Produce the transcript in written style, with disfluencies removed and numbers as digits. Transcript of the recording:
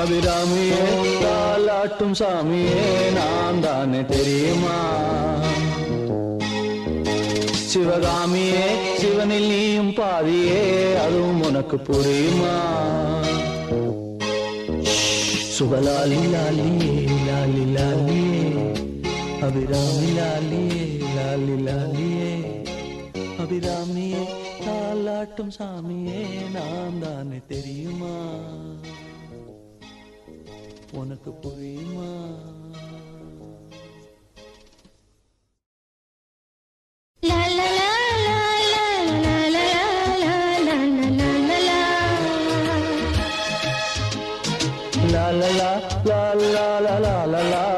அபிராமியே தாலாட்டும் சாமியே நான் தானே தெரியுமா? சிவகாமியே சிவனில் நீயும் பாதியே அதுவும் உனக்கு புரியுமா? சுபலாலி லாலியே லாலி லாலியே அபிராமி லாலியே லாலி லாலியே அபிராமியே தாலாட்டும் சாமியே நான் தானே தெரியுமா? உனக்கு புரியுமா? la la la la la la la la la la la la la la la la la la